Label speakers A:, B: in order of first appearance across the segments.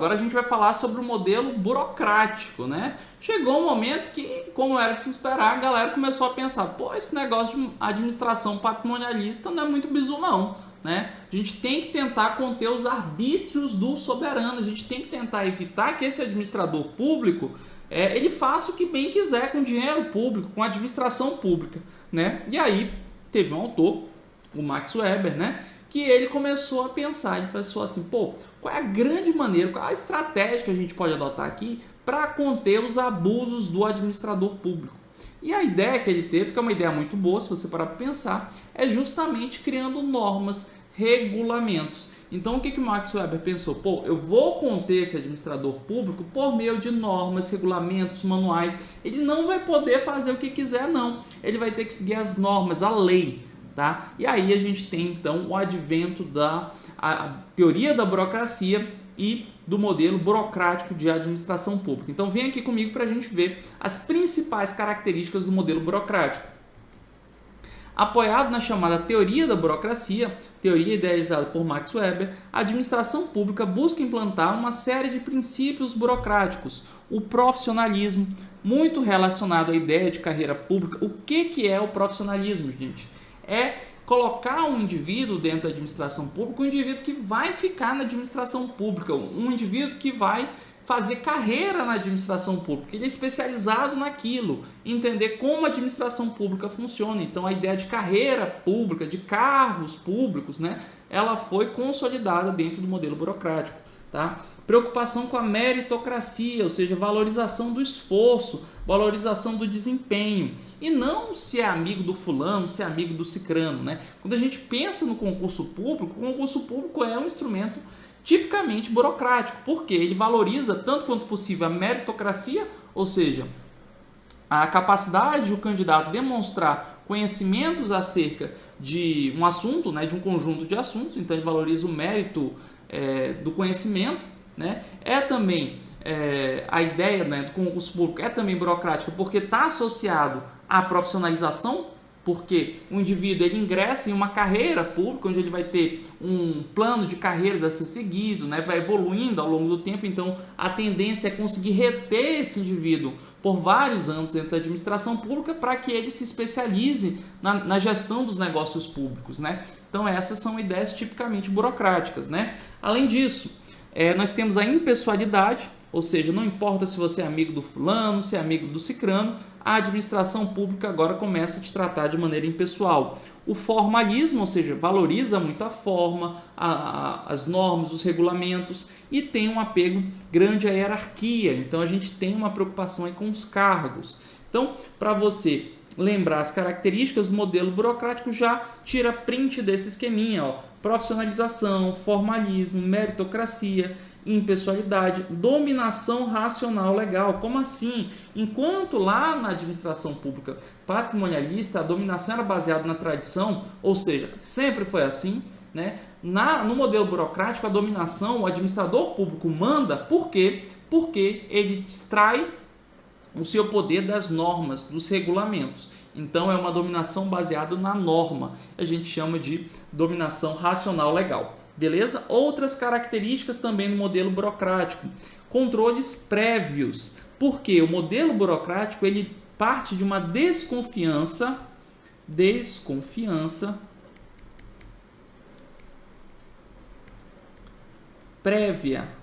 A: Agora a gente vai falar sobre o modelo burocrático, né? Chegou um momento que, como era de se esperar, a galera começou a pensar, pô, esse negócio de administração patrimonialista não é muito bizu não, né? A gente tem que tentar conter os arbítrios do soberano, a gente tem que tentar evitar que esse administrador público ele faça o que bem quiser com dinheiro público, com a administração pública, né? E aí teve um autor, o Max Weber, né? Que ele começou a pensar, ele pensou assim, pô, qual é a grande maneira, qual é a estratégia que a gente pode adotar aqui para conter os abusos do administrador público? E a ideia que ele teve, que é uma ideia muito boa, se você parar para pensar, é justamente criando normas, regulamentos. Então o que o Max Weber pensou? Pô, eu vou conter esse administrador público por meio de normas, regulamentos, manuais. Ele não vai poder fazer o que quiser, não. Ele vai ter que seguir as normas, a lei. Tá? E aí a gente tem então o advento da teoria da burocracia e do modelo burocrático de administração pública. Então vem aqui comigo para a gente ver as principais características do modelo burocrático. Apoiado na chamada teoria da burocracia, teoria idealizada por Max Weber, a administração pública busca implantar uma série de princípios burocráticos, o profissionalismo, muito relacionado à ideia de carreira pública. O que é o profissionalismo, gente? É colocar um indivíduo dentro da administração pública, um indivíduo que vai ficar na administração pública, um indivíduo que vai fazer carreira na administração pública, ele é especializado naquilo, entender como a administração pública funciona. Então a ideia de carreira pública, de cargos públicos, né, ela foi consolidada dentro do modelo burocrático. Tá? Preocupação com a meritocracia, ou seja, valorização do esforço, valorização do desempenho, e não se é amigo do fulano, se é amigo do cicrano, né? Quando a gente pensa no concurso público, o concurso público é um instrumento tipicamente burocrático, porque ele valoriza tanto quanto possível a meritocracia, ou seja, a capacidade do candidato demonstrar conhecimentos acerca de um assunto, né, de um conjunto de assuntos. Então ele valoriza o mérito do conhecimento, né? É também a ideia, né, do concurso público é também burocrática porque está associado à profissionalização, porque o indivíduo ele ingressa em uma carreira pública onde ele vai ter um plano de carreiras a ser seguido, né, vai evoluindo ao longo do tempo. Então a tendência é conseguir reter esse indivíduo por vários anos dentro da administração pública para que ele se especialize na gestão dos negócios públicos, né? Então essas são ideias tipicamente burocráticas, né? Além disso, nós temos a impessoalidade, ou seja, não importa se você é amigo do fulano, se é amigo do cicrano, a administração pública agora começa a te tratar de maneira impessoal. O formalismo, ou seja, valoriza muito a forma, as normas, os regulamentos, e tem um apego grande à hierarquia. Então a gente tem uma preocupação aí com os cargos. Então, para você lembrar as características do modelo burocrático, já tira print desse esqueminha, ó. Profissionalização, formalismo, meritocracia, impessoalidade, dominação racional legal. Como assim? Enquanto lá na administração pública patrimonialista a dominação era baseada na tradição, ou seja, sempre foi assim, né? No modelo burocrático a dominação, o administrador público manda, por quê? Porque ele extrai o seu poder das normas, dos regulamentos. Então é uma dominação baseada na norma. A gente chama de dominação racional legal. Beleza? Outras características também no modelo burocrático. Controles prévios. Porque o modelo burocrático ele parte de uma desconfiança prévia.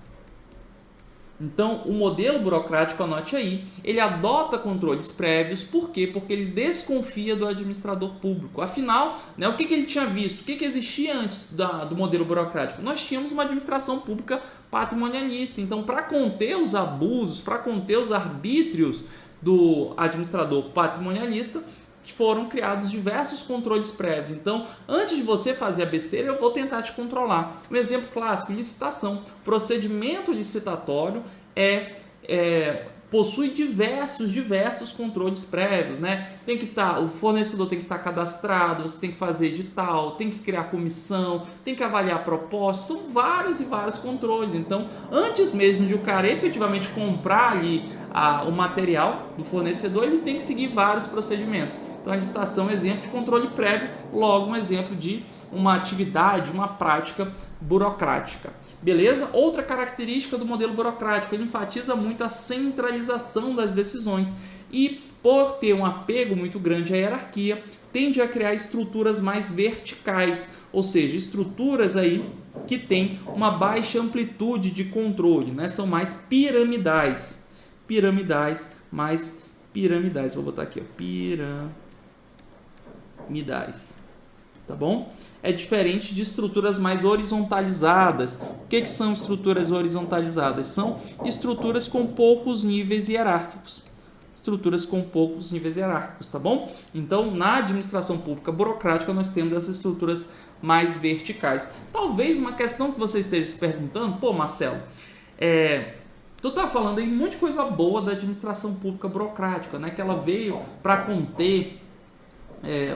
A: Então, o modelo burocrático, anote aí, ele adota controles prévios. Por quê? Porque ele desconfia do administrador público. Afinal, né, o que ele tinha visto? O que existia antes do modelo burocrático? Nós tínhamos uma administração pública patrimonialista. Então, para conter os abusos, para conter os arbítrios do administrador patrimonialista, foram criados diversos controles prévios. Então, antes de você fazer a besteira, eu vou tentar te controlar. Um exemplo clássico, licitação. Procedimento licitatório possui diversos controles prévios, né? O fornecedor tem que estar cadastrado, você tem que fazer edital, tem que criar comissão, tem que avaliar a proposta, são vários e vários controles. Então, antes mesmo de o cara efetivamente comprar ali o material do fornecedor, ele tem que seguir vários procedimentos. Então, Então a licitação é um exemplo de controle prévio, logo um exemplo de uma atividade, uma prática burocrática. Beleza? Outra característica do modelo burocrático, ele enfatiza muito a centralização das decisões e, por ter um apego muito grande à hierarquia, tende a criar estruturas mais verticais, ou seja, estruturas aí que têm uma baixa amplitude de controle, né? São mais piramidais. Vou botar aqui, ó, piramidais. Tá bom? É diferente de estruturas mais horizontalizadas. O que são estruturas horizontalizadas? São estruturas com poucos níveis hierárquicos. Tá bom? Então, na administração pública burocrática, nós temos essas estruturas mais verticais. Talvez uma questão que você esteja se perguntando, pô, Marcelo, tu tá falando aí um monte de coisa boa da administração pública burocrática, né? Que ela veio para conter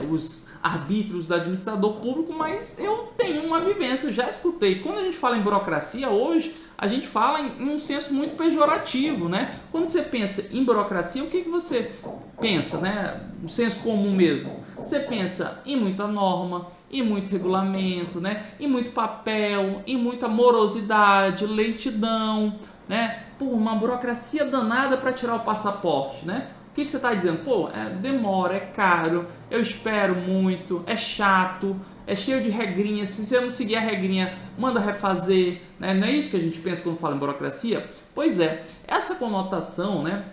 A: os arbítrios do administrador público, mas eu tenho uma vivência, eu já escutei. Quando a gente fala em burocracia, hoje, a gente fala em um senso muito pejorativo, né? Quando você pensa em burocracia, o que você pensa, né? Um senso comum mesmo. Você pensa em muita norma, em muito regulamento, né? Em muito papel, em muita morosidade, lentidão, né? Pô, uma burocracia danada para tirar o passaporte, né? O que você está dizendo? Pô, demora, é caro, eu espero muito, é chato, é cheio de regrinhas. Se você não seguir a regrinha, manda refazer, né? Não é isso que a gente pensa quando fala em burocracia? Pois é, essa conotação, né,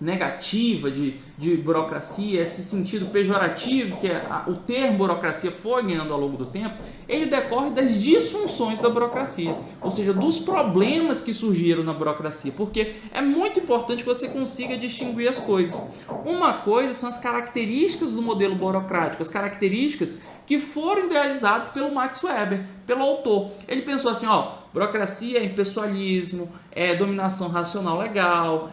A: negativa de burocracia, esse sentido pejorativo que o termo burocracia foi ganhando ao longo do tempo, ele decorre das disfunções da burocracia, ou seja, dos problemas que surgiram na burocracia, porque é muito importante que você consiga distinguir as coisas. Uma coisa são as características do modelo burocrático, as características que foram idealizadas pelo Max Weber, pelo autor. Ele pensou assim, burocracia é impessoalismo, é dominação racional legal,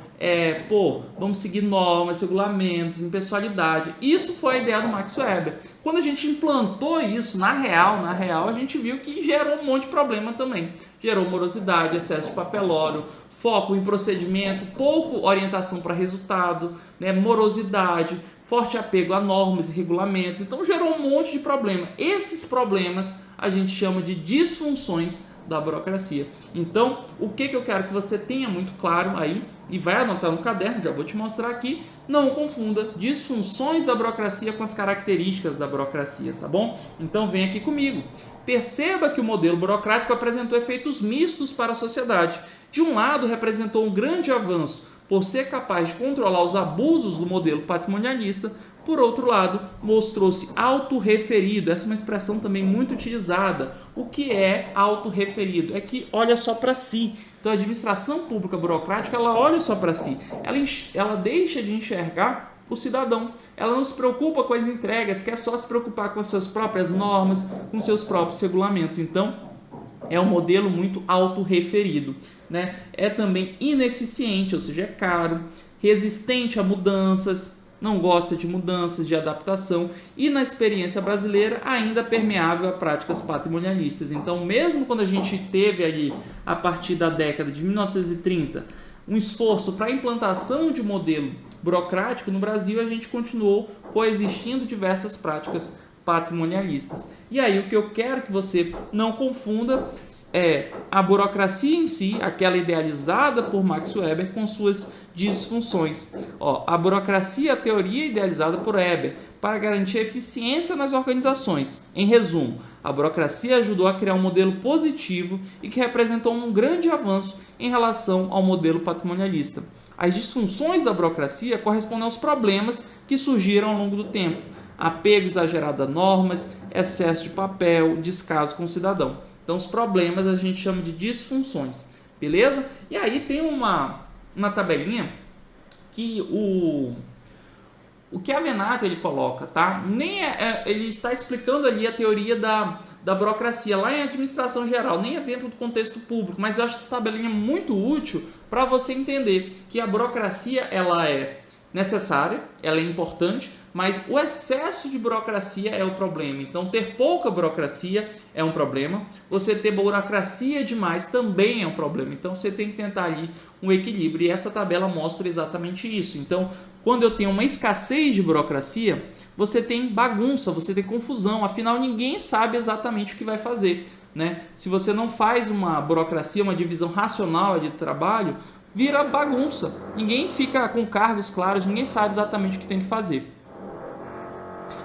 A: vamos seguir normas, regulamentos, impessoalidade. Isso foi a ideia do Max Weber. Quando a gente implantou isso na real, a gente viu que gerou um monte de problema também. Gerou morosidade, excesso de papelório, foco em procedimento, pouco orientação para resultado, né, morosidade, forte apego a normas e regulamentos. Então gerou um monte de problema. Esses problemas a gente chama de disfunções da burocracia. Então, o que eu quero que você tenha muito claro aí, e vai anotar no caderno, já vou te mostrar aqui, não confunda disfunções da burocracia com as características da burocracia, tá bom? Então, vem aqui comigo. Perceba que o modelo burocrático apresentou efeitos mistos para a sociedade. De um lado, representou um grande avanço por ser capaz de controlar os abusos do modelo patrimonialista. Por outro lado, mostrou-se autorreferido. Essa é uma expressão também muito utilizada. O que é autorreferido? É que olha só para si. Então, a administração pública burocrática, ela olha só para si. Ela deixa de enxergar o cidadão. Ela não se preocupa com as entregas, quer só se preocupar com as suas próprias normas, com seus próprios regulamentos. Então, é um modelo muito autorreferido, né? É também ineficiente, ou seja, é caro, resistente a mudanças, não gosta de mudanças, de adaptação e, na experiência brasileira, ainda permeável a práticas patrimonialistas. Então, mesmo quando a gente teve ali, a partir da década de 1930, um esforço para a implantação de modelo burocrático no Brasil, a gente continuou coexistindo diversas práticas patrimonialistas. E aí o que eu quero que você não confunda é a burocracia em si, aquela idealizada por Max Weber, com suas disfunções. A burocracia é a teoria idealizada por Weber para garantir eficiência nas organizações. Em resumo, a burocracia ajudou a criar um modelo positivo e que representou um grande avanço em relação ao modelo patrimonialista. As disfunções da burocracia correspondem aos problemas que surgiram ao longo do tempo. Apego exagerado a normas, excesso de papel, descaso com o cidadão. Então, os problemas a gente chama de disfunções, beleza? E aí tem uma tabelinha que o que Avenatti ele coloca, tá? Ele está explicando ali a teoria da burocracia lá em administração geral, nem é dentro do contexto público, mas eu acho essa tabelinha muito útil para você entender que a burocracia ela é necessária, ela é importante, mas o excesso de burocracia é o problema. Então, ter pouca burocracia é um problema, você ter burocracia demais também é um problema. Então, você tem que tentar ali um equilíbrio, e essa tabela mostra exatamente isso. Então, quando eu tenho uma escassez de burocracia, você tem bagunça, você tem confusão, afinal ninguém sabe exatamente o que vai fazer, né? Se você não faz uma burocracia, uma divisão racional de trabalho, vira bagunça. Ninguém fica com cargos claros, ninguém sabe exatamente o que tem que fazer.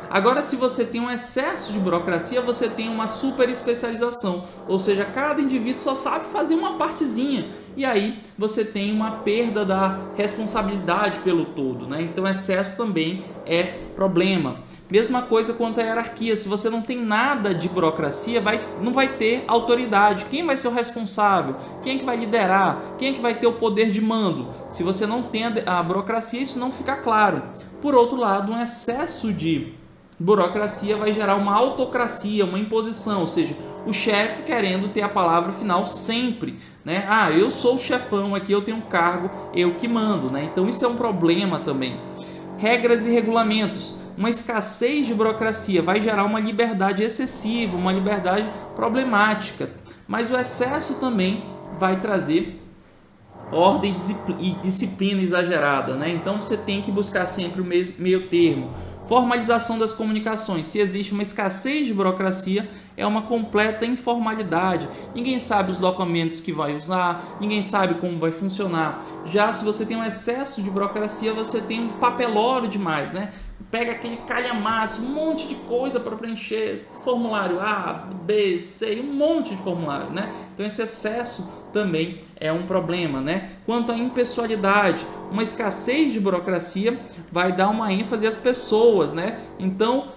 A: Agora, se você tem um excesso de burocracia, você tem uma super especialização, ou seja, cada indivíduo só sabe fazer uma partezinha, e aí você tem uma perda da responsabilidade pelo todo, né? Então, excesso também é problema. Mesma coisa quanto à hierarquia, se você não tem nada de burocracia, não vai ter autoridade. Quem vai ser o responsável? Quem é que vai liderar? Quem é que vai ter o poder de mando? Se você não tem a burocracia, isso não fica claro. Por outro lado, um excesso de burocracia vai gerar uma autocracia, uma imposição, ou seja, o chefe querendo ter a palavra final sempre, né? Ah, eu sou o chefão aqui, eu tenho um cargo, eu que mando, né? Então isso é um problema também. Regras e regulamentos. Uma escassez de burocracia vai gerar uma liberdade excessiva, uma liberdade problemática, mas o excesso também vai trazer ordem e disciplina exagerada, né? Então você tem que buscar sempre o meio termo. Formalização das comunicações. Se existe uma escassez de burocracia, é uma completa informalidade. Ninguém sabe os documentos que vai usar, ninguém sabe como vai funcionar. Já se você tem um excesso de burocracia, você tem um papelório demais, né? Pega aquele calhamaço, um monte de coisa para preencher, formulário A, B, C, um monte de formulário, né? Então esse excesso também é um problema, né? Quanto à impessoalidade, uma escassez de burocracia vai dar uma ênfase às pessoas, né? Então,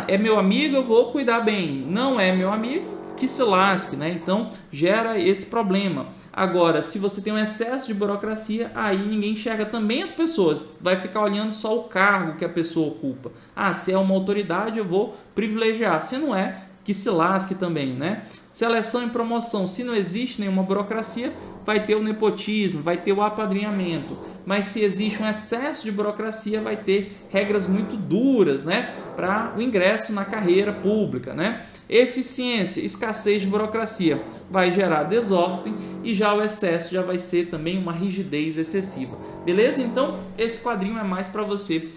A: é meu amigo, eu vou cuidar bem. Não é meu amigo, que se lasque, né? Então gera esse problema. Agora, se você tem um excesso de burocracia, aí ninguém enxerga também as pessoas, vai ficar olhando só o cargo que a pessoa ocupa. Se é uma autoridade, eu vou privilegiar. Se não é, que se lasque também, né? Seleção e promoção. Se não existe nenhuma burocracia, vai ter o nepotismo, vai ter o apadrinhamento. Mas se existe um excesso de burocracia, vai ter regras muito duras, né? Para o ingresso na carreira pública, né? Eficiência, escassez de burocracia vai gerar desordem, e já o excesso já vai ser também uma rigidez excessiva. Beleza? Então, esse quadrinho é mais para você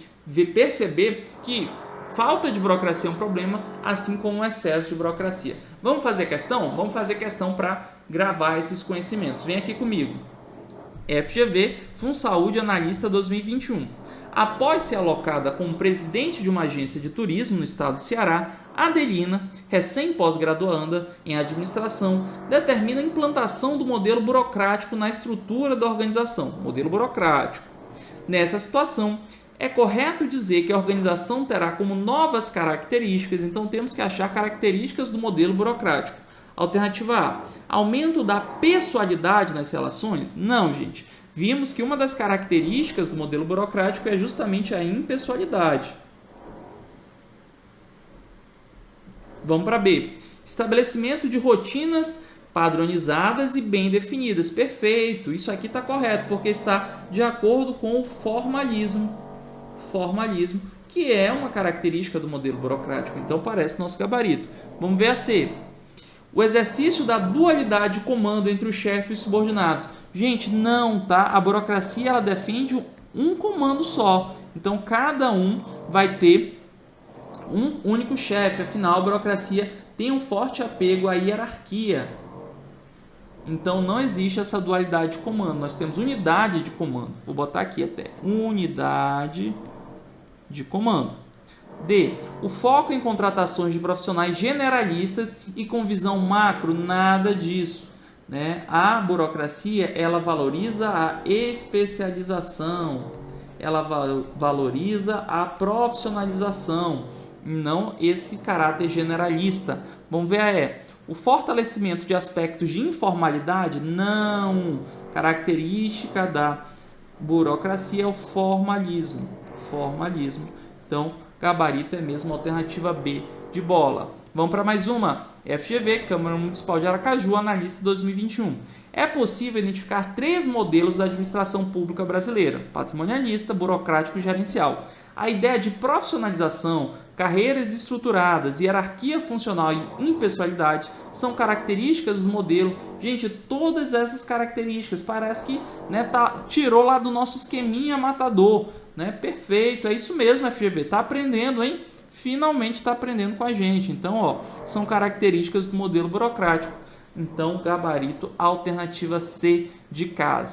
A: perceber que falta de burocracia é um problema, assim como o excesso de burocracia. Vamos fazer questão? Vamos fazer questão para gravar esses conhecimentos. Vem aqui comigo. FGV, FunSaúde Analista 2021. Após ser alocada como presidente de uma agência de turismo no estado do Ceará, Adelina, recém-pós-graduanda em administração, determina a implantação do modelo burocrático na estrutura da organização. Modelo burocrático. Nessa situação, é correto dizer que a organização terá como novas características, então temos que achar características do modelo burocrático. Alternativa A, aumento da pessoalidade nas relações? Não, gente. Vimos que uma das características do modelo burocrático é justamente a impessoalidade. Vamos para B. Estabelecimento de rotinas padronizadas e bem definidas. Perfeito. Isso aqui está correto, porque está de acordo com o formalismo. Formalismo, que é uma característica do modelo burocrático. Então, parece nosso gabarito. Vamos ver a C. O exercício da dualidade de comando entre o chefe e os subordinados. Gente, não, tá? A burocracia, ela defende um comando só. Então, cada um vai ter um único chefe. Afinal, a burocracia tem um forte apego à hierarquia. Então, não existe essa dualidade de comando. Nós temos unidade de comando. Vou botar aqui até. Unidade de comando. D. O foco em contratações de profissionais generalistas e com visão macro, nada disso, né? A burocracia, ela valoriza a especialização, ela valoriza a profissionalização, não esse caráter generalista. Vamos ver a E. O fortalecimento de aspectos de informalidade, não. Característica da burocracia é o formalismo. Formalismo. Então, gabarito é mesmo a alternativa B de bola. Vamos para mais uma. FGV, Câmara Municipal de Aracaju, Analista 2021. É possível identificar 3 modelos da administração pública brasileira: patrimonialista, burocrático e gerencial. A ideia de profissionalização, carreiras estruturadas, hierarquia funcional e impessoalidade são características do modelo. Gente, todas essas características parece que, né, tirou lá do nosso esqueminha matador, né? Perfeito, é isso mesmo, FGV, tá aprendendo, hein? Finalmente está aprendendo com a gente. Então, ó, são características do modelo burocrático. Então, gabarito, alternativa C de casa.